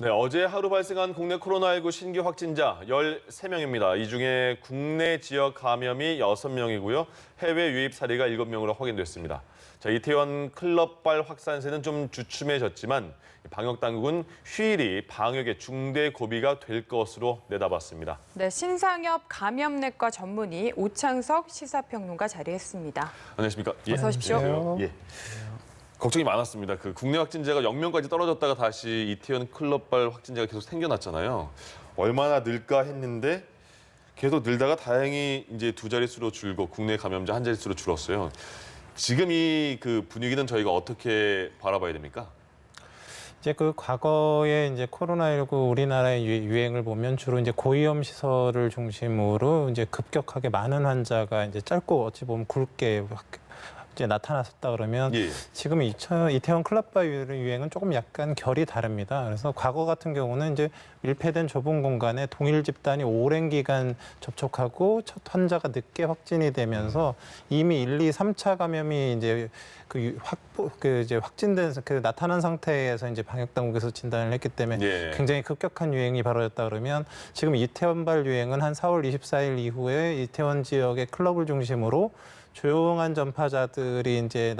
네, 어제 하루 발생한 국내 코로나19 신규 확진자 13명입니다. 이 중에 국내 지역 감염이 6명이고요. 해외 유입 사례가 7명으로 확인됐습니다. 자, 이태원 클럽발 확산세는 좀 주춤해졌지만 방역 당국은 휴일이 방역의 중대 고비가 될 것으로 내다봤습니다. 네, 신상엽 감염내과 전문의 오창석 시사평론가 자리했습니다. 안녕하십니까? 어서 오십시오. 예. 걱정이 많았습니다. 그 국내 확진자가 0명까지 떨어졌다가 다시 이태원 클럽발 확진자가 계속 생겨났잖아요. 얼마나 늘까 했는데 계속 늘다가 다행히 이제 두 자릿수로 줄고 국내 감염자 한 자릿수로 줄었어요. 지금 이 그 분위기는 저희가 어떻게 바라봐야 됩니까? 이제 그 과거에 이제 코로나19 우리나라의 유행을 보면 주로 이제 고위험 시설을 중심으로 이제 급격하게 많은 환자가 이제 짧고 어찌 보면 굵게 이제 나타났었다 그러면 예. 지금 이태원 클럽바 유행은 조금 약간 결이 다릅니다. 그래서 과거 같은 경우는 이제 밀폐된 좁은 공간에 동일 집단이 오랜 기간 접촉하고 첫 환자가 늦게 확진이 되면서 이미 1, 2, 3차 감염이 이제 이제 확진된 나타난 상태에서 이제 방역 당국에서 진단을 했기 때문에 예. 굉장히 급격한 유행이 벌어졌다 그러면 지금 이태원발 유행은 한 4월 24일 이후에 이태원 지역의 클럽을 중심으로 조용한 전파자들이 이제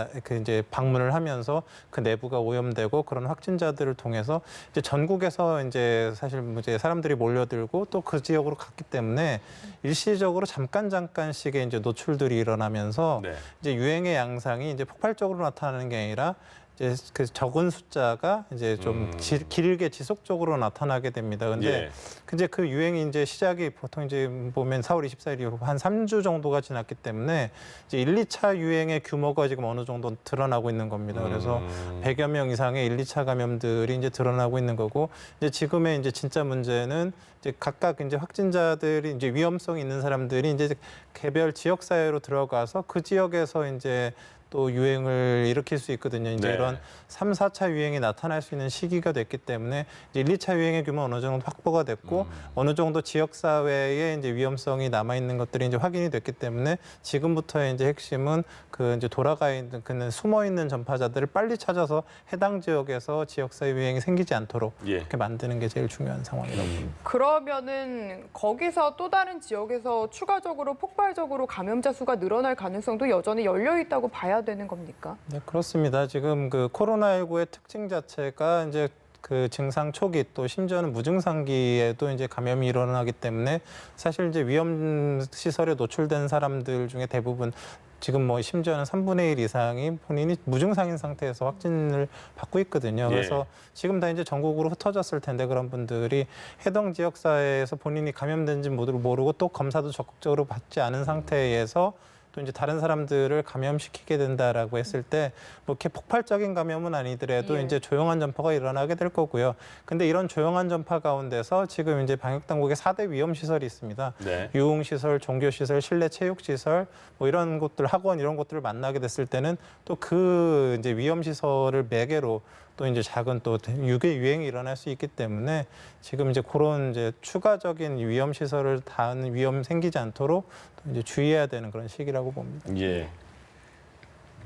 방문을 하면서 그 내부가 오염되고 그런 확진자들을 통해서 이제 전국에서 이제 사실 이제 사람들이 몰려들고 또 그 지역으로 갔기 때문에 일시적으로 잠깐씩의 이제 노출들이 일어나면서 네. 이제 유행의 양상이 이제 폭발적으로 나타나는 게 아니라 이제 그 적은 숫자가 이제 좀 길게 지속적으로 나타나게 됩니다. 근데 이제 그 유행이 이제 시작이 보통 이제 보면 4월 24일 이후 한 3주 정도가 지났기 때문에 이제 1, 2차 유행의 규모가 지금 어느 정도 드러나고 있는 겁니다. 그래서 100여 명 이상의 1, 2차 감염들이 이제 드러나고 있는 거고 이제 지금의 이제 진짜 문제는 이제 각각 이제 확진자들이 이제 위험성이 있는 사람들이 이제 개별 지역 사회로 들어가서 그 지역에서 이제 또 유행을 일으킬 수 있거든요. 이제 네. 이런 3, 4차 유행이 나타날 수 있는 시기가 됐기 때문에 이제 1, 2차 유행의 규모는 어느 정도 확보가 됐고 어느 정도 지역 사회에 이제 위험성이 남아 있는 것들이 이제 확인이 됐기 때문에 지금부터의 이제 핵심은 그 이제 돌아가 있는 그 숨어 있는 전파자들을 빨리 찾아서 해당 지역에서 지역 사회 유행이 생기지 않도록 이렇게 만드는 게 제일 중요한 상황이라고 봅니다. 그러면은 거기서 또 다른 지역에서 추가적으로 폭발적으로 감염자 수가 늘어날 가능성도 여전히 열려 있다고 봐야 되는 겁니까? 네, 그렇습니다. 지금 그 코로나19의 특징 자체가 이제 그 증상 초기 또 심지어는 무증상기에도 이제 감염이 일어나기 때문에 사실 이제 위험 시설에 노출된 사람들 중에 대부분 지금 뭐 심지어는 3분의 1 이상이 본인이 무증상인 상태에서 확진을 받고 있거든요. 그래서 지금 다 이제 전국으로 흩어졌을 텐데 그런 분들이 해당 지역 사회에서 본인이 감염된지 모르고 또 검사도 적극적으로 받지 않은 상태에서 또 이제 다른 사람들을 감염시키게 된다라고 했을 때 뭐 이렇게 폭발적인 감염은 아니더라도 이제 조용한 전파가 일어나게 될 거고요. 근데 이런 조용한 전파 가운데서 지금 이제 방역 당국의 4대 위험 시설이 있습니다. 네. 유흥 시설, 종교 시설, 실내 체육 시설 뭐 이런 곳들, 학원 이런 곳들을 만나게 됐을 때는 또 그 이제 위험 시설을 매개로 또 이제 작은 또 유행이 일어날 수 있기 때문에 지금 이제 그런 이제 추가적인 위험 시설을 닿는 위험 생기지 않도록 또 이제 주의해야 되는 그런 시기라고 봅니다. 예.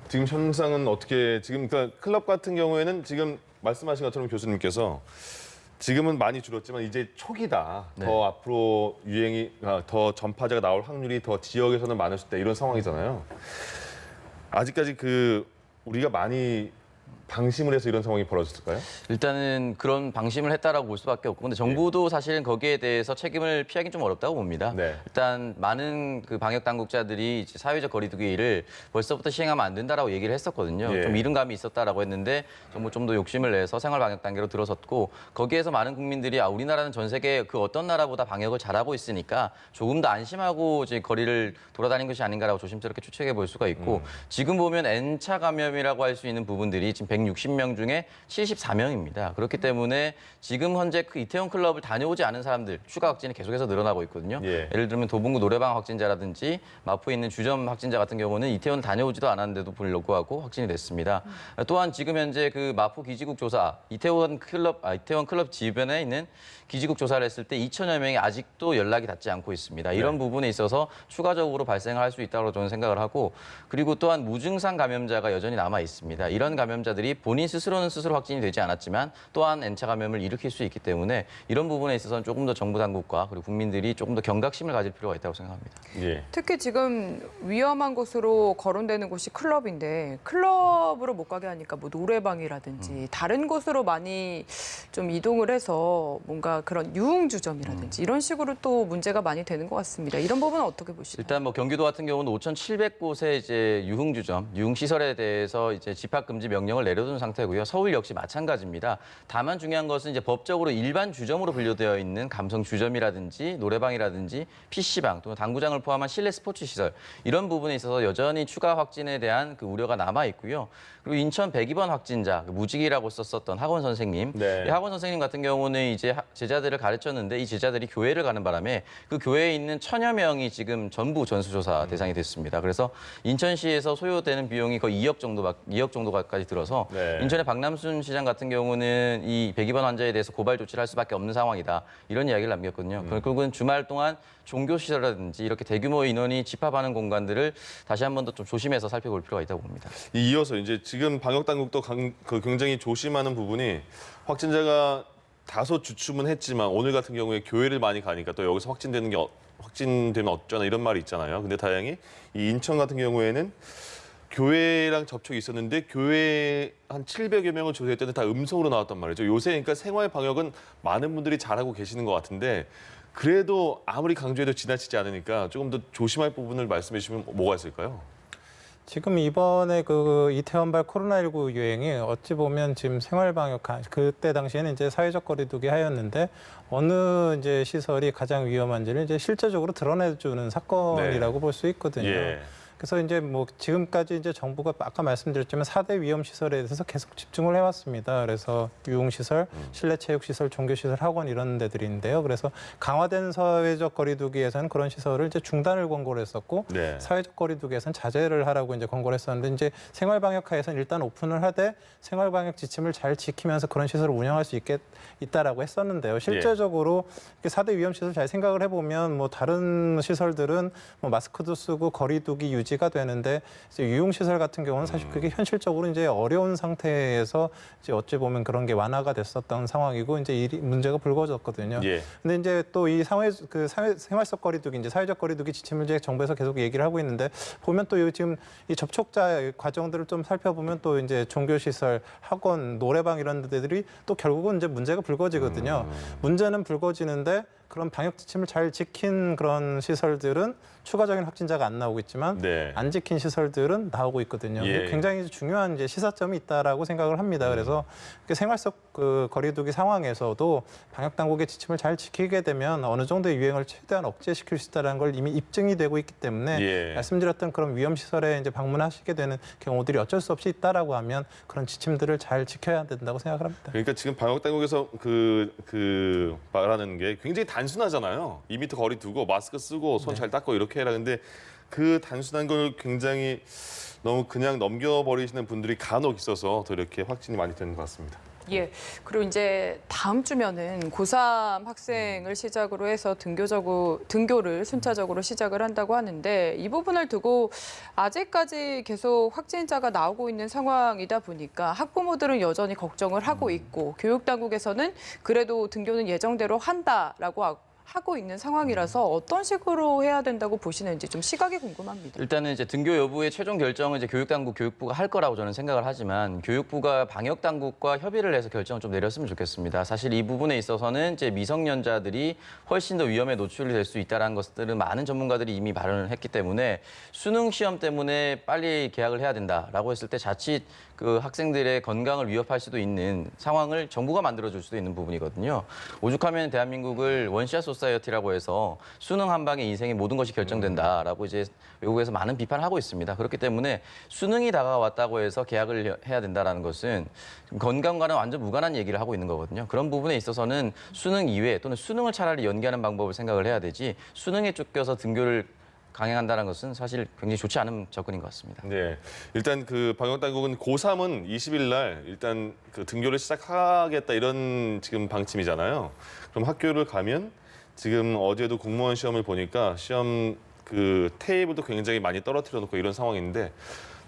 지금 현상은 어떻게 지금 그러니까 클럽 같은 경우에는 지금 말씀하신 것처럼 교수님께서 지금은 많이 줄었지만 이제 초기다. 네. 더 앞으로 유행이 더 전파자가 나올 확률이 더 지역에서는 많을 때 이런 상황이잖아요. 아직까지 그 우리가 많이 방심을 해서 이런 상황이 벌어졌을까요? 일단은 그런 방심을 했다라고 볼 수밖에 없고, 근데 정부도 사실은 거기에 대해서 책임을 피하기 좀 어렵다고 봅니다. 네. 일단 많은 그 방역 당국자들이 이제 사회적 거리두기를 벌써부터 시행하면 안 된다라고 얘기를 했었거든요. 좀 이른감이 있었다라고 했는데 정부 좀 더 욕심을 내서 생활 방역 단계로 들어섰고, 거기에서 많은 국민들이 우리나라는 전 세계 그 어떤 나라보다 방역을 잘하고 있으니까 조금 더 안심하고 이제 거리를 돌아다닌 것이 아닌가라고 조심스럽게 추측해 볼 수가 있고, 지금 보면 N차 감염이라고 할 수 있는 부분들이 지금 160명 중에 74명입니다. 그렇기 때문에 지금 현재 그 이태원 클럽을 다녀오지 않은 사람들 추가 확진이 계속해서 늘어나고 있거든요. 예를 들면 도봉구 노래방 확진자라든지 마포에 있는 주점 확진자 같은 경우는 이태원을 다녀오지도 않았는데도 불구하고 확진이 됐습니다. 또한 지금 현재 그 마포 기지국 조사 이태원 클럽 주변에 있는 기지국 조사를 했을 때 2천여 명이 아직도 연락이 닿지 않고 있습니다. 이런 부분에 있어서 추가적으로 발생할 수 있다고 저는 생각을 하고, 그리고 또한 무증상 감염자가 여전히 남아 있습니다. 이런 감염자들이 확진자들이 본인 스스로는 스스로 확진이 되지 않았지만 또한 N차 감염을 일으킬 수 있기 때문에 이런 부분에 있어서는 조금 더 정부 당국과 그리고 국민들이 조금 더 경각심을 가질 필요가 있다고 생각합니다. 예. 특히 지금 위험한 곳으로 거론되는 곳이 클럽인데 클럽으로 못 가게 하니까 뭐 노래방이라든지 다른 곳으로 많이 좀 이동을 해서 뭔가 그런 유흥주점이라든지 이런 식으로 또 문제가 많이 되는 것 같습니다. 이런 부분은 어떻게 보시나요? 일단 뭐 경기도 같은 경우는 5,700곳의 이제 유흥주점, 유흥시설에 대해서 이제 집합금지 명령을 내려둔 상태고요. 서울 역시 마찬가지입니다. 다만 중요한 것은 이제 법적으로 일반 주점으로 분류되어 있는 감성 주점이라든지 노래방이라든지 PC방 또 당구장을 포함한 실내 스포츠 시설 이런 부분에 있어서 여전히 추가 확진에 대한 그 우려가 남아 있고요. 그리고 인천 102번 확진자 무직이라고 썼었던 학원 선생님, 네. 이 학원 선생님 같은 경우는 이제 제자들을 가르쳤는데 이 제자들이 교회를 가는 바람에 그 교회에 있는 1,000여 명이 지금 전부 전수조사 대상이 됐습니다. 그래서 인천시에서 소요되는 비용이 거의 2억 정도까지 들어서 네. 인천의 박남순 시장 같은 경우는 이 102번 환자에 대해서 고발 조치를 할 수밖에 없는 상황이다. 이런 이야기를 남겼거든요. 결국은 주말 동안 종교시설이라든지 이렇게 대규모 인원이 집합하는 공간들을 다시 한 번 더 좀 조심해서 살펴볼 필요가 있다고 봅니다. 이어서 이제 지금 방역 당국도 굉장히 조심하는 부분이 확진자가 다소 주춤은 했지만 오늘 같은 경우에 교회를 많이 가니까 또 여기서 확진되면 어쩌나 이런 말이 있잖아요. 근데 다행히 이 인천 같은 경우에는 교회랑 접촉이 있었는데 교회 한 700여 명을 조사했더니 다 음성으로 나왔단 말이죠. 요새 그러니까 생활 방역은 많은 분들이 잘하고 계시는 것 같은데 그래도 아무리 강조해도 지나치지 않으니까 조금 더 조심할 부분을 말씀해 주시면 뭐가 있을까요? 지금 이번에 그 이태원발 코로나19 유행이 어찌 보면 지금 생활방역 그때 당시에는 이제 사회적 거리두기 하였는데 어느 이제 시설이 가장 위험한지를 이제 실제적으로 드러내주는 사건이라고 볼 수 있거든요. 예. 그래서 이제 뭐 지금까지 이제 정부가 아까 말씀드렸지만 4대 위험 시설에 대해서 계속 집중을 해왔습니다. 그래서 유흥시설, 실내체육시설, 종교시설, 학원 이런 데들인데요. 그래서 강화된 사회적 거리두기에서는 그런 시설을 이제 중단을 권고를 했었고 네. 사회적 거리두기에서는 자제를 하라고 이제 권고를 했었는데 이제 생활방역하에서는 일단 오픈을 하되 생활방역 지침을 잘 지키면서 그런 시설을 운영할 수 있다라고 했었는데요. 실제적으로 4대 위험 시설 잘 생각을 해보면 뭐 다른 시설들은 뭐 마스크도 쓰고 거리두기 유지가 되는데 이제 유흥시설 같은 경우는 사실 그게 현실적으로 이제 어려운 상태에서 이제 어찌 보면 그런 게 완화가 됐었던 상황이고 이제 문제가 불거졌거든요. 예. 근데 이제 또 이 생활 속 거리두기 이제 사회적 거리두기 지침을 이제 정부에서 계속 얘기를 하고 있는데 보면 또 지금 이 접촉자 과정들을 좀 살펴보면 또 이제 종교시설, 학원, 노래방 이런 데들이 또 결국은 이제 문제가 불거지거든요. 문제는 불거지는데 그런 방역 지침을 잘 지킨 그런 시설들은 추가적인 확진자가 안 나오고 있지만 네. 안 지킨 시설들은 나오고 있거든요. 예. 굉장히 중요한 이제 시사점이 있다라고 생각을 합니다. 그래서 생활 속 그 거리두기 상황에서도 방역 당국의 지침을 잘 지키게 되면 어느 정도의 유행을 최대한 억제시킬 수 있다는 걸 이미 입증이 되고 있기 때문에 예. 말씀드렸던 그런 위험 시설에 이제 방문하시게 되는 경우들이 어쩔 수 없이 있다라고 하면 그런 지침들을 잘 지켜야 된다고 생각을 합니다. 그러니까 지금 방역 당국에서 그 말하는 게 굉장히 단순하잖아요. 2m 거리 두고 마스크 쓰고 손 잘 닦고 이렇게 해라. 근데 그 단순한 걸 굉장히 너무 그냥 넘겨버리시는 분들이 간혹 있어서 더 이렇게 확진이 많이 되는 것 같습니다. 예. 그리고 이제 다음 주면은 고3 학생을 시작으로 해서 등교를 순차적으로 시작을 한다고 하는데 이 부분을 두고 아직까지 계속 확진자가 나오고 있는 상황이다 보니까 학부모들은 여전히 걱정을 하고 있고 교육당국에서는 그래도 등교는 예정대로 한다라고 하고 있는 상황이라서 어떤 식으로 해야 된다고 보시는지 좀 시각이 궁금합니다. 일단은 이제 등교 여부의 최종 결정은 이제 교육당국, 교육부가 할 거라고 저는 생각을 하지만 교육부가 방역당국과 협의를 해서 결정을 좀 내렸으면 좋겠습니다. 사실 이 부분에 있어서는 이제 미성년자들이 훨씬 더 위험에 노출이 될 수 있다는 것들은 많은 전문가들이 이미 발언을 했기 때문에 수능 시험 때문에 빨리 개학을 해야 된다라고 했을 때 자칫 그 학생들의 건강을 위협할 수도 있는 상황을 정부가 만들어줄 수도 있는 부분이거든요. 오죽하면 대한민국을 원샷 소사이어티라고 해서 수능 한 방에 인생의 모든 것이 결정된다라고 이제 외국에서 많은 비판을 하고 있습니다. 그렇기 때문에 수능이 다가왔다고 해서 개학을 해야 된다라는 것은 건강과는 완전 무관한 얘기를 하고 있는 거거든요. 그런 부분에 있어서는 수능 이외에 또는 수능을 차라리 연기하는 방법을 생각을 해야 되지 수능에 쫓겨서 등교를 강행한다는 것은 사실 굉장히 좋지 않은 접근인 것 같습니다. 네, 일단 그 방역 당국은 고3은 20일 날 일단 그 등교를 시작하겠다 이런 지금 방침이잖아요. 그럼 학교를 가면 지금 어제도 공무원 시험을 보니까 시험 그 테이블도 굉장히 많이 떨어뜨려 놓고 이런 상황인데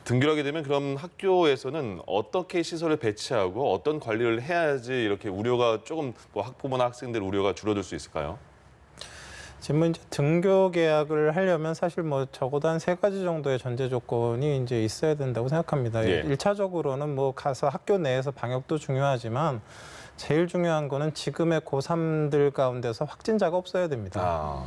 등교하게 되면 그럼 학교에서는 어떻게 시설을 배치하고 어떤 관리를 해야지 이렇게 우려가 조금 뭐 학부모나 학생들 우려가 줄어들 수 있을까요? 지금 이제 등교 계약을 하려면 사실 뭐 적어도 한 3가지 정도의 전제 조건이 이제 있어야 된다고 생각합니다. 예. 1차적으로는 뭐 가서 학교 내에서 방역도 중요하지만 제일 중요한 거는 지금의 고3들 가운데서 확진자가 없어야 됩니다. 아,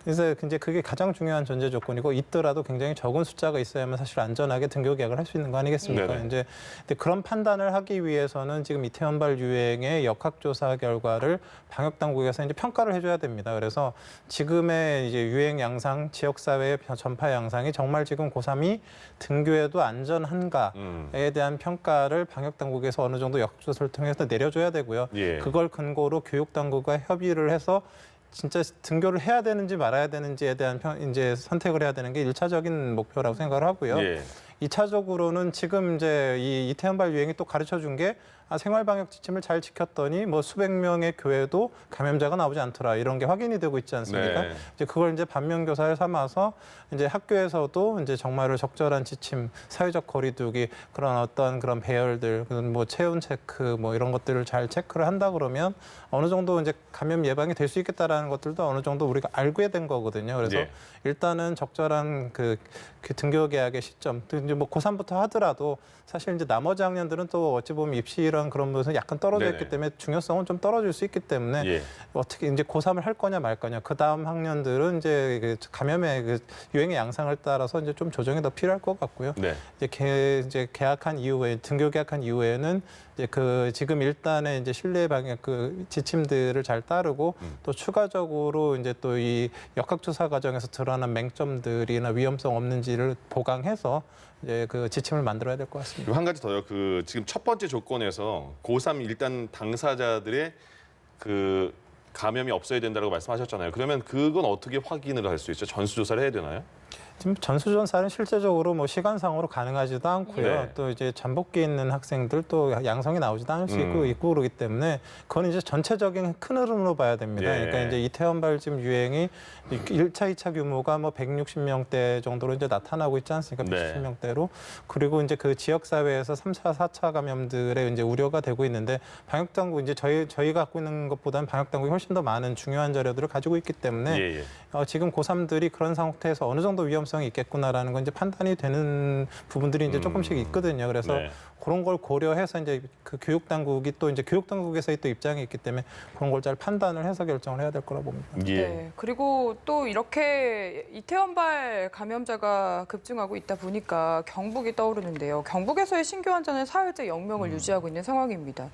그래서 이제 그게 가장 중요한 전제 조건이고 있더라도 굉장히 적은 숫자가 있어야만 사실 안전하게 등교 계약을 할 수 있는 거 아니겠습니까? 네네. 이제 근데 그런 판단을 하기 위해서는 지금 이태원발 유행의 역학조사 결과를 방역 당국에서 이제 평가를 해줘야 됩니다. 그래서 지금의 이제 유행 양상, 지역 사회의 전파 양상이 정말 지금 고3이 등교에도 안전한가에 대한 평가를 방역 당국에서 어느 정도 역학조사를 통해서 내려줘야 되고요. 예. 그걸 근거로 교육 당국과 협의를 해서 진짜 등교를 해야 되는지 말아야 되는지에 대한 이제 선택을 해야 되는 게 1차적인 목표라고 생각을 하고요. 예. 2차적으로는 지금 이제 이 이태원발 유행이 또 가르쳐 준 게 생활 방역 지침을 잘 지켰더니 뭐 수백 명의 교회도 감염자가 나오지 않더라 이런 게 확인이 되고 있지 않습니까? 네. 이제 그걸 이제 반면 교사를 삼아서 이제 학교에서도 이제 정말로 적절한 지침, 사회적 거리두기 그런 어떤 그런 배열들, 뭐 체온 체크 뭐 이런 것들을 잘 체크를 한다 그러면 어느 정도 이제 감염 예방이 될 수 있겠다라는 것들도 어느 정도 우리가 알게 된 거거든요. 그래서 예. 일단은 적절한 그 등교 계약의 시점, 이제 뭐 고3부터 하더라도 사실 이제 나머지 학년들은 또 어찌 보면 입시랑 그런 부분에서 약간 떨어져 네네. 있기 때문에 중요성은 좀 떨어질 수 있기 때문에 예. 어떻게 이제 고3을 할 거냐 말 거냐 그 다음 학년들은 이제 그 감염의 그 유행의 양상을 따라서 이제 좀 조정이 더 필요할 것 같고요. 네. 이제 계약한 이후에 등교 계약한 이후에는 이제 그 지금 일단의 이제 실내 방역 그 지침들을 잘 따르고 또 추가적으로 이제 또 이 역학조사 과정에서 드러난 맹점들이나 위험성 없는지를 보강해서 이제 그 지침을 만들어야 될 것 같습니다. 그리고 한 가지 더요. 그 지금 첫 번째 조건에서 고3 일단 당사자들의 그 감염이 없어야 된다고 말씀하셨잖아요. 그러면 그건 어떻게 확인을 할 수 있죠? 전수조사를 해야 되나요? 지금 전수조사는 실제적으로 뭐 시간상으로 가능하지도 않고요. 네. 또 이제 잠복기 있는 학생들 또 양성이 나오지도 않을 수 있고 그러기 때문에 그건 이제 전체적인 큰 흐름으로 봐야 됩니다. 예. 그러니까 이제 이태원발 지금 유행이 1차, 2차 규모가 뭐 160명대 정도로 이제 나타나고 있지 않습니까? 네. 170명대로. 그리고 이제 그 지역 사회에서 3차, 4차 감염들의 이제 우려가 되고 있는데 방역 당국 이제 저희가 갖고 있는 것보다는 방역 당국이 훨씬 더 많은 중요한 자료들을 가지고 있기 때문에 예, 예. 지금 고3들이 그런 상태에서 어느 정도 위험성이 있겠구나라는 건 이제 판단이 되는 부분들이 이제 조금씩 있거든요. 그래서 네. 그런 걸 고려해서 이제 그 교육 당국이 또 이제 교육 당국에서의 또 입장이 있기 때문에 그런 걸 잘 판단을 해서 결정을 해야 될 거라 봅니다. 예. 네. 그리고 또 이렇게 이태원발 감염자가 급증하고 있다 보니까 경북이 떠오르는데요. 경북에서의 신규 환자는 사흘째 0명을 유지하고 있는 상황입니다.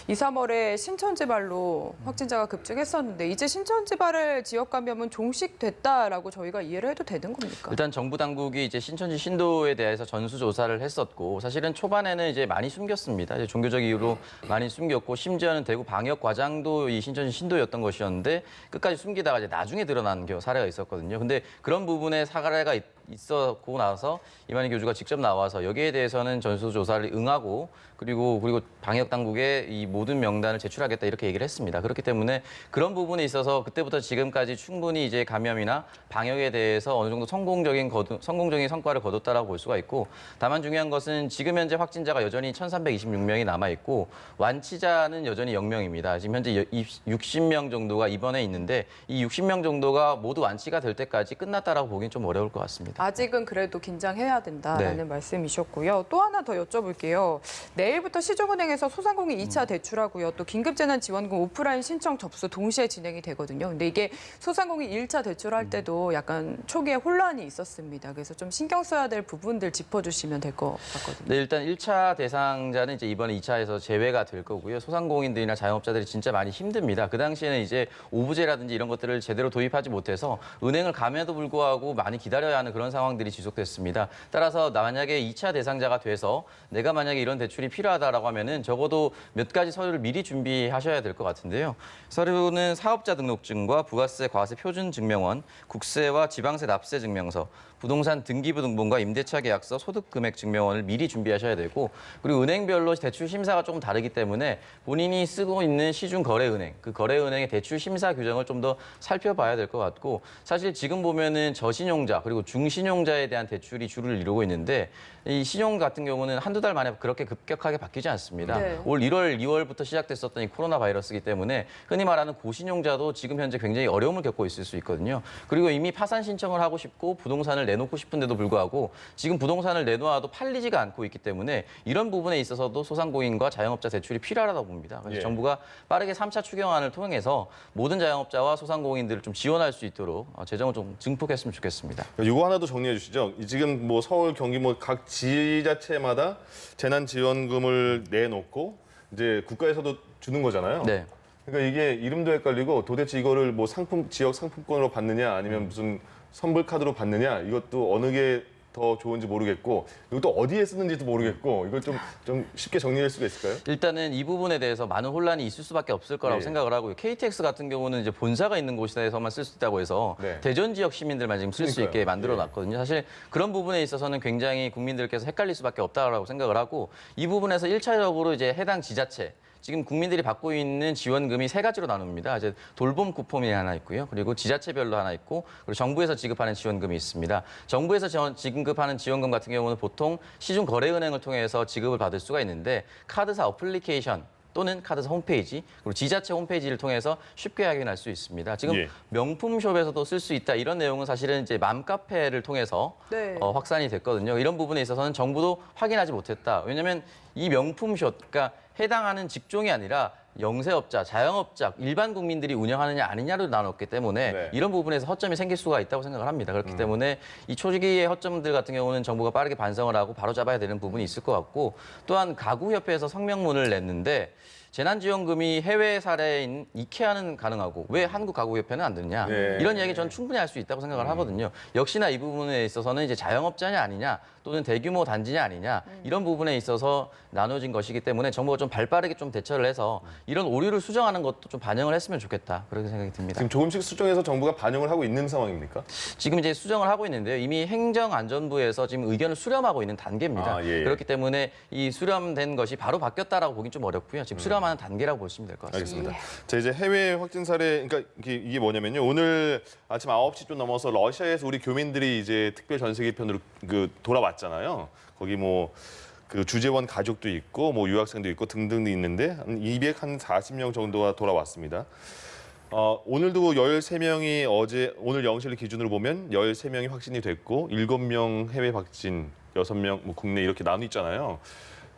2, 3월에 신천지발로 확진자가 급증했었는데 이제 신천지발의 지역 감염은 종식됐다라고 저희가 이해를 해도 되는 겁니까? 일단 정부 당국이 이제 신천지 신도에 대해서 전수조사를 했었고 사실은 초반에는 이제 많이 숨겼습니다. 이제 종교적 이유로 많이 숨겼고 심지어는 대구 방역 과장도 이 신천지 신도였던 것이었는데 끝까지 숨기다가 이제 나중에 드러난 사례가 있었거든요. 근데 그런 부분에 사례가 있었고 나서 이만희 교주가 직접 나와서 여기에 대해서는 전수조사를 응하고 그리고 방역 당국에 이 모든 명단을 제출하겠다 이렇게 얘기를 했습니다. 그렇기 때문에 그런 부분에 있어서 그때부터 지금까지 충분히 이제 감염이나 방역에 대해서 어느 정도 성공적인 성과를 거뒀다라고 볼 수가 있고 다만 중요한 것은 지금 현재 확진자가 여전히 1,326명이 남아 있고 완치자는 여전히 0명입니다. 지금 현재 60명 정도가 입원해 있는데 이 60명 정도가 모두 완치가 될 때까지 끝났다라고 보기는 좀 어려울 것 같습니다. 아직은 그래도 긴장해야 된다라는 네. 말씀이셨고요. 또 하나 더 여쭤볼게요. 내일부터 시중은행에서 소상공인 2차 대출하고요. 또 긴급재난지원금 오프라인 신청 접수 동시에 진행이 되거든요. 근데 이게 소상공인 1차 대출할 때도 약간 초기에 혼란이 있었습니다. 그래서 좀 신경 써야 될 부분들 짚어주시면 될 것 같거든요. 네, 일단 1차 대상자는 이제 이번에 2차에서 제외가 될 거고요. 소상공인들이나 자영업자들이 진짜 많이 힘듭니다. 그 당시에는 이제 오부제라든지 이런 것들을 제대로 도입하지 못해서 은행을 감에도 불구하고 많이 기다려야 하는 그런 상황들이 지속됐습니다. 따라서 만약에 2차 대상자가 돼서 내가 만약에 이런 대출이 필요하다라고 하면은 적어도 몇 가지 서류를 미리 준비하셔야 될 것 같은데요. 서류는 사업자 등록증과 부가세, 과세 표준 증명원, 국세와 지방세 납세 증명서, 부동산 등기부 등본과 임대차 계약서, 소득 금액 증명원을 미리 준비하셔야 되고 그리고 은행별로 대출 심사가 조금 다르기 때문에 본인이 쓰고 있는 시중 거래은행, 그 거래은행의 대출 심사 규정을 좀 더 살펴봐야 될 것 같고 사실 지금 보면은 저신용자 그리고 중신용자에 대한 대출이 주를 이루고 있는데 이 신용 같은 경우는 한두 달 만에 그렇게 급격하게 바뀌지 않습니다. 네. 올 1월, 2월부터 시작됐었던 이 코로나 바이러스이기 때문에 흔히 말하는 고신용자도 지금 현재 굉장히 어려움을 겪고 있을 수 있거든요. 그리고 이미 파산 신청을 하고 싶고 부동산을 내놓고 싶은데도 불구하고 지금 부동산을 내놓아도 팔리지가 않고 있기 때문에 이런 부분에 있어서도 소상공인과 자영업자 대출이 필요하다고 봅니다. 그래서 예. 정부가 빠르게 3차 추경안을 통해서 모든 자영업자와 소상공인들을 좀 지원할 수 있도록 재정을 좀 증폭했으면 좋겠습니다. 이거 하나 더 정리해 주시죠. 지금 뭐 서울, 경기 뭐 각 지자체마다 재난지원금을 내놓고 이제 국가에서도 주는 거잖아요. 네. 그러니까 이게 이름도 헷갈리고 도대체 이거를 뭐 지역 상품권으로 받느냐 아니면 무슨 선불 카드로 받느냐 이것도 어느 게 더 좋은지 모르겠고 이것도 어디에 쓰는지도 모르겠고 이걸 좀 쉽게 정리할 수가 있을까요? 일단은 이 부분에 대해서 많은 혼란이 있을 수밖에 없을 거라고 예. 생각을 하고요. KTX 같은 경우는 이제 본사가 있는 곳에서만 쓸 수 있다고 해서 네. 대전 지역 시민들만 지금 쓸 수 그러니까요. 있게 만들어 예. 놨거든요. 사실 그런 부분에 있어서는 굉장히 국민들께서 헷갈릴 수밖에 없다고 생각을 하고 이 부분에서 1차적으로 이제 해당 지자체 지금 국민들이 받고 있는 지원금이 세 가지로 나눕니다. 이제 돌봄 쿠폰이 하나 있고요. 그리고 지자체별로 하나 있고 그리고 정부에서 지급하는 지원금이 있습니다. 정부에서 지급하는 지원금 같은 경우는 보통 시중거래은행을 통해서 지급을 받을 수가 있는데 카드사 어플리케이션 또는 카드사 홈페이지 그리고 지자체 홈페이지를 통해서 쉽게 확인할 수 있습니다. 지금 예. 명품숍에서도 쓸 수 있다 이런 내용은 사실은 이제 맘카페를 통해서 네. 확산이 됐거든요. 이런 부분에 있어서는 정부도 확인하지 못했다. 왜냐하면 이 명품숍, 그러니까 해당하는 직종이 아니라 영세업자, 자영업자, 일반 국민들이 운영하느냐 아니냐로 나눴기 때문에 네. 이런 부분에서 허점이 생길 수가 있다고 생각을 합니다. 그렇기 때문에 이 초기의 허점들 같은 경우는 정부가 빠르게 반성을 하고 바로잡아야 되는 부분이 있을 것 같고 또한 가구협회에서 성명문을 냈는데 재난지원금이 해외 사례인 이케아는 가능하고 왜 한국 가구협회는 안 되느냐 네. 이런 이야기 저는 충분히 할 수 있다고 생각을 하거든요. 역시나 이 부분에 있어서는 이제 자영업자냐 아니냐 또는 대규모 단지냐 아니냐 이런 부분에 있어서 나눠진 것이기 때문에 정부가 좀 발빠르게 좀 대처를 해서 이런 오류를 수정하는 것도 좀 반영을 했으면 좋겠다 그렇게 생각이 듭니다. 지금 조금씩 수정해서 정부가 반영을 하고 있는 상황입니까? 지금 이제 수정을 하고 있는데요. 이미 행정안전부에서 지금 의견을 수렴하고 있는 단계입니다. 아, 예, 예. 그렇기 때문에 이 수렴된 것이 바로 바뀌었다라고 보긴 좀 어렵고요. 지금 수렴하는 단계라고 보시면 될 것 같습니다. 알겠습니다. 자, 이제 해외 확진 사례, 그러니까 이게 뭐냐면요. 오늘 아침 9시 좀 넘어서 러시아에서 우리 교민들이 이제 특별 전세기 편으로 돌아왔잖아요. 거기 뭐 그 주재원 가족도 있고 뭐 유학생도 있고 등등 있는데 한 240명 정도가 돌아왔습니다. 오늘도 13명이 오늘 0시 기준으로 보면 13명이 확진이 됐고 7명 해외 확진, 6명 뭐 국내 이렇게 나눠 있잖아요.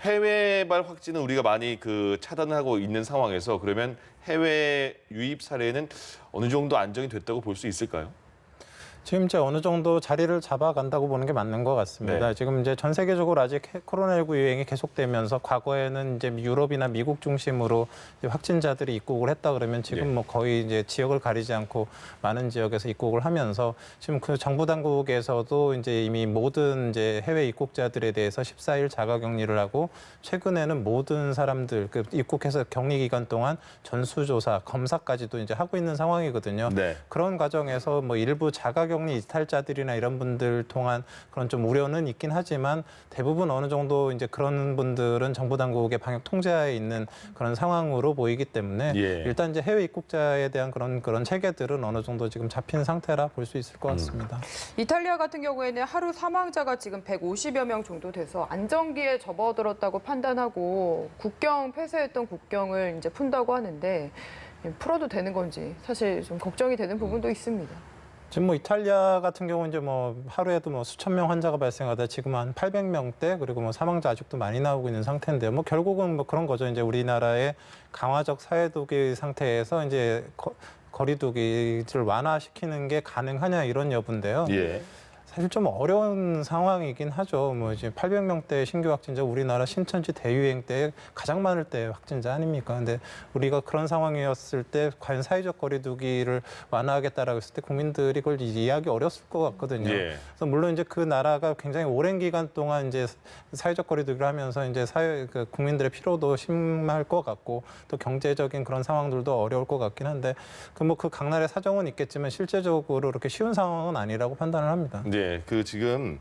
해외발 확진은 우리가 많이 차단하고 있는 상황에서 그러면 해외 유입 사례는 어느 정도 안정이 됐다고 볼 수 있을까요? 지금 이제 어느 정도 자리를 잡아간다고 보는 게 맞는 것 같습니다. 네. 지금 이제 전 세계적으로 아직 코로나19 유행이 계속되면서 과거에는 이제 유럽이나 미국 중심으로 이제 확진자들이 입국을 했다 그러면 지금 네. 뭐 거의 이제 지역을 가리지 않고 많은 지역에서 입국을 하면서 지금 그 정부 당국에서도 이제 이미 모든 이제 해외 입국자들에 대해서 14일 자가격리를 하고 최근에는 모든 사람들 입국해서 격리 기간 동안 전수조사, 검사까지도 이제 하고 있는 상황이거든요. 네. 그런 과정에서 뭐 일부 자가격리 이탈자들이나 이런 분들 통한 그런 좀 우려는 있긴 하지만 대부분 어느 정도 이제 그런 분들은 정부 당국의 방역 통제하에 있는 그런 상황으로 보이기 때문에 예. 일단 이제 해외 입국자에 대한 그런 체계들은 어느 정도 지금 잡힌 상태라 볼 수 있을 것 같습니다. 이탈리아 같은 경우에는 하루 사망자가 지금 150여 명 정도 돼서 안정기에 접어들었다고 판단하고 국경 폐쇄했던 국경을 이제 푼다고 하는데 풀어도 되는 건지 사실 좀 걱정이 되는 부분도 있습니다. 지금 뭐 이탈리아 같은 경우는 이제 뭐 하루에도 뭐 수천 명 환자가 발생하다 지금 한 800명대 그리고 뭐 사망자 아직도 많이 나오고 있는 상태인데요. 뭐 결국은 뭐 그런 거죠. 이제 우리나라의 강화적 사회두기 상태에서 이제 거리두기를 완화시키는 게 가능하냐 이런 여부인데요. 예. 사실 좀 어려운 상황이긴 하죠. 뭐 이제 800명대 신규 확진자 우리나라 신천지 대유행 때 가장 많을 때 확진자 아닙니까? 근데 우리가 그런 상황이었을 때 과연 사회적 거리두기를 완화하겠다라고 했을 때 국민들이 그걸 이해하기 어렸을 것 같거든요. 예. 그래서 물론 이제 그 나라가 굉장히 오랜 기간 동안 이제 사회적 거리두기를 하면서 이제 국민들의 피로도 심할 것 같고 또 경제적인 그런 상황들도 어려울 것 같긴 한데 그 각 나라의 사정은 있겠지만 실제적으로 그렇게 쉬운 상황은 아니라고 판단을 합니다. 네, 지금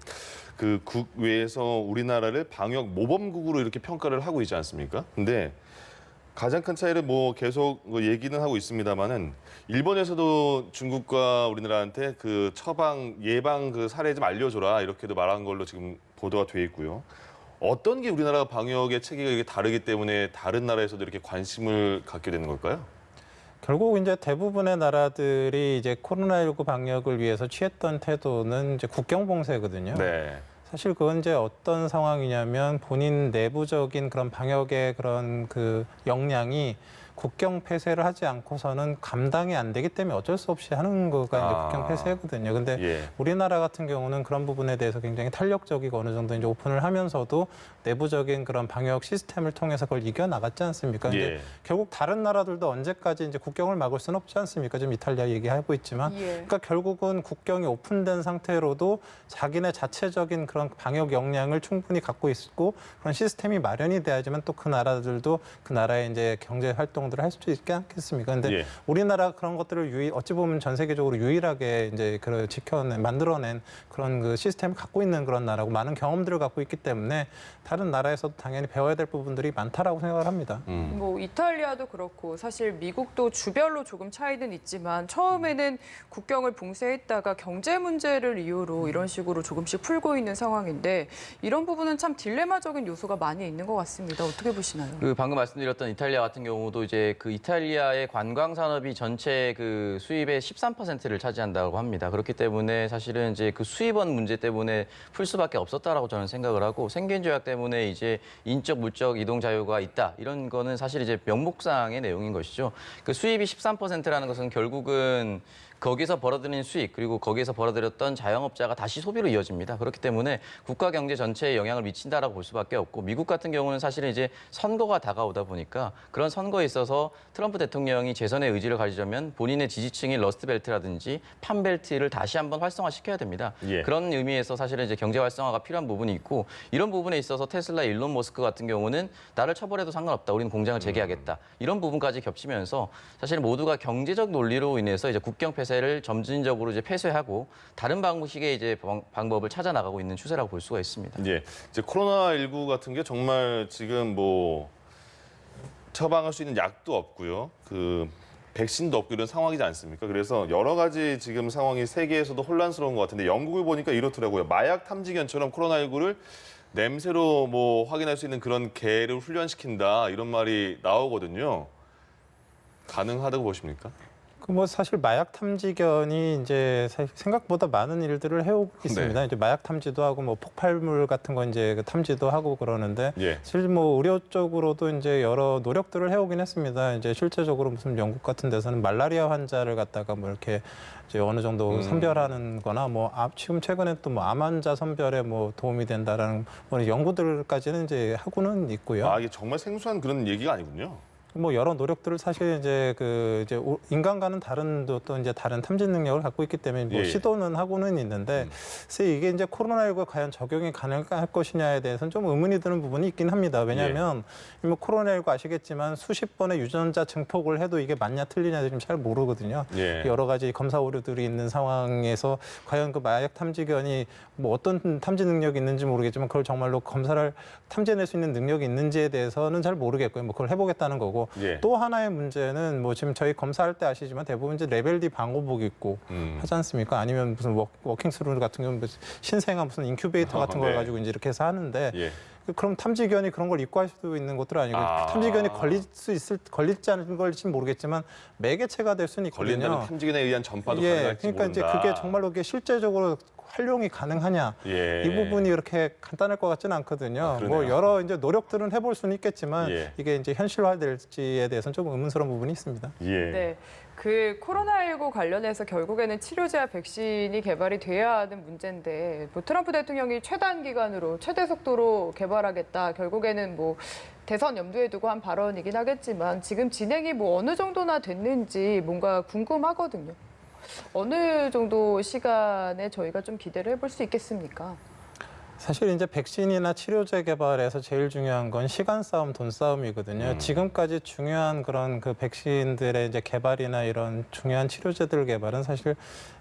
국외에서 우리나라를 방역 모범국으로 이렇게 평가를 하고 있지 않습니까? 근데 가장 큰 차이를 뭐 계속 얘기는 하고 있습니다만은 일본에서도 중국과 우리나라한테 그 처방 예방 그 사례 좀 알려줘라 이렇게도 말한 걸로 지금 보도가 돼 있고요. 어떤 게 우리나라 방역의 체계가 이게 다르기 때문에 다른 나라에서도 이렇게 관심을 갖게 되는 걸까요? 결국 이제 대부분의 나라들이 이제 코로나19 방역을 위해서 취했던 태도는 이제 국경 봉쇄거든요. 네. 사실 그건 이제 어떤 상황이냐면 본인 내부적인 그런 방역의 그런 그 역량이 국경 폐쇄를 하지 않고서는 감당이 안 되기 때문에 어쩔 수 없이 하는 거가 이제 국경 폐쇄거든요. 근데 예. 우리나라 같은 경우는 그런 부분에 대해서 굉장히 탄력적이고 어느 정도 이제 오픈을 하면서도 내부적인 그런 방역 시스템을 통해서 그걸 이겨 나갔지 않습니까? 근데 예. 결국 다른 나라들도 언제까지 이제 국경을 막을 수는 없지 않습니까? 지금 이탈리아 얘기하고 있지만, 예. 그러니까 결국은 국경이 오픈된 상태로도 자기네 자체적인 그런 방역 역량을 충분히 갖고 있고 그런 시스템이 마련이 돼야지만 또 그 나라들도 그 나라의 이제 경제 활동들을 할 수 있지 않겠습니까? 근데 예. 우리나라 그런 것들을 어찌 보면 전 세계적으로 유일하게 이제 그 만들어낸 그런 그 시스템을 갖고 있는 그런 나라고 많은 경험들을 갖고 있기 때문에 다른 나라에서도 당연히 배워야 될 부분들이 많다라고 생각을 합니다. 뭐 이탈리아도 그렇고 사실 미국도 주별로 조금 차이는 있지만 처음에는 국경을 봉쇄했다가 경제 문제를 이유로 이런 식으로 조금씩 풀고 있는 상황인데 이런 부분은 참 딜레마적인 요소가 많이 있는 것 같습니다. 어떻게 보시나요? 그 방금 말씀드렸던 이탈리아 같은 경우도 이제 그 이탈리아의 관광 산업이 전체 그 수입의 13%를 차지한다고 합니다. 그렇기 때문에 사실은 이제 그 수입원 문제 때문에 풀 수밖에 없었다라고 저는 생각을 하고 생계인 조약 때문에 이제 인적 물적 이동 자유가 있다 이런 거는 사실 이제 명목상의 내용인 것이죠. 그 수입이 13%라는 것은 결국은 거기서 벌어들인 수익 그리고 거기에서 벌어들였던 자영업자가 다시 소비로 이어집니다. 그렇기 때문에 국가 경제 전체에 영향을 미친다라고 볼 수밖에 없고 미국 같은 경우는 사실은 이제 선거가 다가오다 보니까 그런 선거에 있어서 트럼프 대통령이 재선의 의지를 가지려면 본인의 지지층인 러스트벨트라든지 판벨트를 다시 한번 활성화시켜야 됩니다. 예. 그런 의미에서 사실은 이제 경제 활성화가 필요한 부분이 있고 이런 부분에 있어서 테슬라 일론 머스크 같은 경우는 나를 처벌해도 상관없다. 우리는 공장을 재개하겠다. 이런 부분까지 겹치면서 사실 모두가 경제적 논리로 인해서 이제 국경 폐쇄를 점진적으로 이제 폐쇄하고 다른 방식의 이제 방법을 찾아 나가고 있는 추세라고 볼 수가 있습니다. 예. 이제 코로나19 같은 게 정말 지금 뭐 처방할 수 있는 약도 없고요. 그 백신도 없고 이런 상황이지 않습니까? 그래서 여러 가지 지금 상황이 세계에서도 혼란스러운 것 같은데 영국을 보니까 이렇더라고요. 마약 탐지견처럼 코로나19를 냄새로 뭐 확인할 수 있는 그런 개를 훈련시킨다 이런 말이 나오거든요. 가능하다고 보십니까? 뭐 사실 마약 탐지견이 이제 생각보다 많은 일들을 해오고 있습니다. 네. 이제 마약 탐지도 하고 뭐 폭발물 같은 거 이제 그 탐지도 하고 그러는데 예. 사실 뭐 의료 쪽으로도 이제 여러 노력들을 해오긴 했습니다. 이제 실제적으로 무슨 영국 같은 데서는 말라리아 환자를 갖다가 뭐 이렇게 이제 어느 정도 선별하는 거나 뭐 지금 최근에 또 뭐 암 환자 선별에 뭐 도움이 된다라는 뭐 연구들까지는 이제 하고는 있고요. 아, 이게 정말 생소한 그런 얘기가 아니군요. 뭐 여러 노력들을 사실 이제 이제 인간과는 다른 또 이제 다른 탐지 능력을 갖고 있기 때문에 뭐 예. 시도는 하고는 있는데 글쎄 이게 이제 코로나19가 과연 적용이 가능할 것이냐에 대해서는 좀 의문이 드는 부분이 있긴 합니다. 왜냐하면 뭐 코로나19 아시겠지만 수십 번의 유전자 증폭을 해도 이게 맞냐 틀리냐 지금 잘 모르거든요. 예. 여러 가지 검사 오류들이 있는 상황에서 과연 그 마약 탐지견이 뭐 어떤 탐지 능력이 있는지 모르겠지만 그걸 정말로 검사를 탐지해낼 수 있는 능력이 있는지에 대해서는 잘 모르겠고요. 뭐 그걸 해보겠다는 거고. 예. 또 하나의 문제는 뭐 지금 저희 검사할 때 아시지만 대부분 이제 레벨 D 방호복 입고 하지 않습니까? 아니면 무슨 워킹스루 같은 경우는 신생아 무슨 인큐베이터 같은 걸 네. 가지고 이제 이렇게 해서 하는데 예. 그럼 탐지견이 그런 걸 입고 할 수도 있는 것도 아니고 탐지견이 걸릴지 않은 걸지는 모르겠지만 매개체가 될 수는 있거든요. 걸린다는 탐지견에 의한 전파도 예, 가능할지 그러니까 모른다. 이제 그게 정말로 그게 실제적으로 활용이 가능하냐 예. 이 부분이 이렇게 간단할 것 같지는 않거든요. 그러네요. 뭐 여러 이제 노력들은 해볼 수는 있겠지만 예. 이게 이제 현실화될지에 대해서는 좀 의문스러운 부분이 있습니다. 예. 네. 그 코로나19 관련해서 결국에는 치료제와 백신이 개발이 돼야 하는 문제인데 뭐 트럼프 대통령이 최단 기간으로 최대 속도로 개발하겠다. 결국에는 뭐 대선 염두에 두고 한 발언이긴 하겠지만 지금 진행이 뭐 어느 정도나 됐는지 뭔가 궁금하거든요. 어느 정도 시간에 저희가 좀 기대를 해볼 수 있겠습니까? 사실 이제 백신이나 치료제 개발에서 제일 중요한 건 시간 싸움, 돈 싸움이거든요. 지금까지 중요한 그런 그 백신들의 이제 개발이나 이런 중요한 치료제들 개발은 사실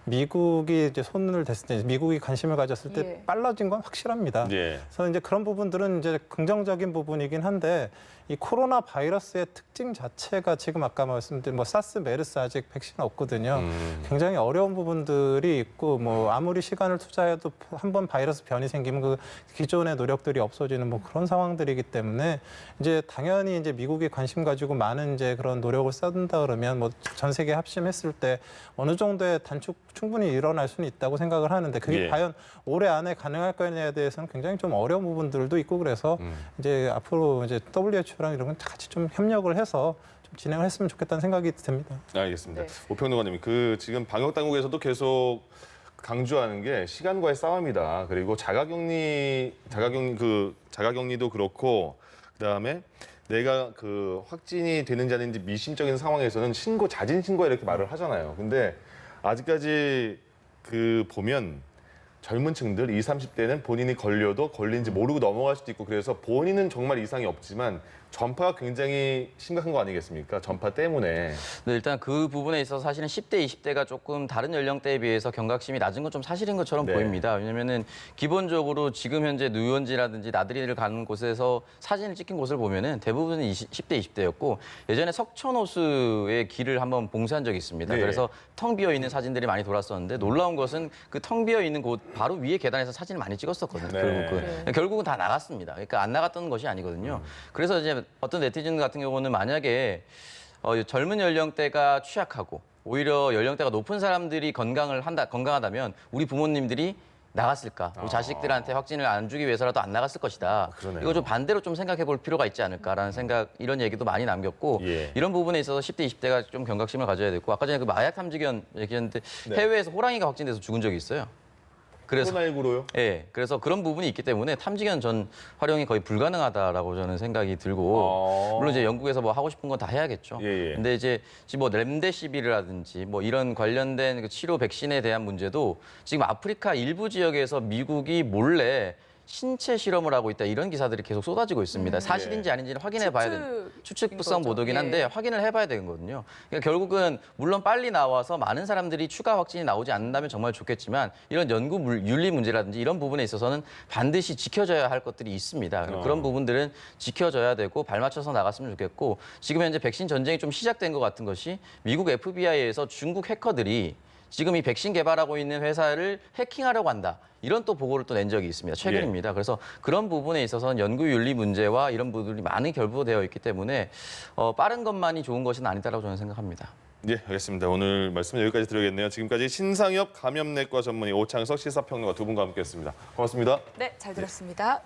미국이 이제 손을 댔을 때, 미국이 관심을 가졌을 때 예. 빨라진 건 확실합니다. 예. 그래서 이제 그런 부분들은 이제 긍정적인 부분이긴 한데 이 코로나 바이러스의 특징 자체가 지금 아까 말씀드린 뭐 사스, 메르스 아직 백신 없거든요. 굉장히 어려운 부분들이 있고 뭐 아무리 시간을 투자해도 한번 바이러스 변이 생기면 그 기존의 노력들이 없어지는 뭐 그런 상황들이기 때문에 이제 당연히 이제 미국이 관심 가지고 많은 이제 그런 노력을 쏟는다 그러면 뭐 전 세계 합심했을 때 어느 정도의 단축 충분히 일어날 수는 있다고 생각을 하는데 그게 예. 과연 올해 안에 가능할 거냐에 대해서는 굉장히 좀 어려운 부분들도 있고 그래서 이제 앞으로 이제 WHO랑 이런 건 같이 좀 협력을 해서 좀 진행을 했으면 좋겠다는 생각이 듭니다. 알겠습니다. 네. 오평론가님, 그 지금 방역 당국에서도 계속 강조하는 게 시간과의 싸움이다. 그리고 자가격리도 그렇고 그다음에 내가 그 확진이 되는지 아닌지 미심적인 상황에서는 자진 신고 이렇게 말을 하잖아요. 근데 아직까지 그 보면 젊은 층들 20, 30대는 본인이 걸려도 걸린지 모르고 넘어갈 수도 있고 그래서 본인은 정말 이상이 없지만 전파가 굉장히 심각한 거 아니겠습니까? 전파 때문에. 네, 일단 그 부분에 있어서 사실은 10대, 20대가 조금 다른 연령대에 비해서 경각심이 낮은 건 좀 사실인 것처럼 네. 보입니다. 왜냐면은 기본적으로 지금 현재 누원지라든지 나들이를 가는 곳에서 사진을 찍힌 곳을 보면은 대부분은 10대, 20대였고 예전에 석촌호수의 길을 한번 봉쇄한 적이 있습니다. 네. 그래서 텅 비어 있는 사진들이 많이 돌았었는데 놀라운 것은 그 텅 비어 있는 곳 바로 위에 계단에서 사진을 많이 찍었었거든요. 네. 결국은 다 나갔습니다. 그러니까 안 나갔던 것이 아니거든요. 그래서 이제 어떤 네티즌 같은 경우는 만약에 젊은 연령대가 취약하고 오히려 연령대가 높은 사람들이 건강하다면 우리 부모님들이 나갔을까? 우리 자식들한테 확진을 안 주기 위해서라도 안 나갔을 것이다. 그러네요. 이거 좀 반대로 좀 생각해 볼 필요가 있지 않을까라는 생각, 이런 얘기도 많이 남겼고 예. 이런 부분에 있어서 10대, 20대가 좀 경각심을 가져야 되고 아까 전에 그 마약 탐지견 얘기했는데 네. 해외에서 호랑이가 확진돼서 죽은 적이 있어요. 그래서 코로나19로요? 예, 그래서 그런 부분이 있기 때문에 탐지견 전 활용이 거의 불가능하다라고 저는 생각이 들고 물론 이제 영국에서 뭐 하고 싶은 건 다 해야겠죠. 예, 예. 근데 이제 지금 뭐 렘데시비르라든지 뭐 이런 관련된 그 치료 백신에 대한 문제도 지금 아프리카 일부 지역에서 미국이 몰래 신체 실험을 하고 있다 이런 기사들이 계속 쏟아지고 있습니다. 사실인지 아닌지는 확인해 봐야 되는 추측성 거죠. 보도긴 한데 예. 확인을 해봐야 되거든요. 그러니까 결국은 물론 빨리 나와서 많은 사람들이 추가 확진이 나오지 않는다면 정말 좋겠지만 이런 연구 윤리 문제라든지 이런 부분에 있어서는 반드시 지켜져야 할 것들이 있습니다. 그런 부분들은 지켜져야 되고 발맞춰서 나갔으면 좋겠고 지금 현재 백신 전쟁이 좀 시작된 것 같은 것이 미국 FBI에서 중국 해커들이 지금 이 백신 개발하고 있는 회사를 해킹하려고 한다. 이런 또 보고를 또 낸 적이 있습니다. 최근입니다. 그래서 그런 부분에 있어서는 연구윤리 문제와 이런 부분들이 많이 결부되어 있기 때문에 빠른 것만이 좋은 것은 아니다라고 저는 생각합니다. 예, 알겠습니다. 오늘 말씀 여기까지 드리겠네요. 지금까지 신상엽 감염내과 전문의 오창석 시사평론가 두 분과 함께했습니다. 고맙습니다. 네, 잘 들었습니다.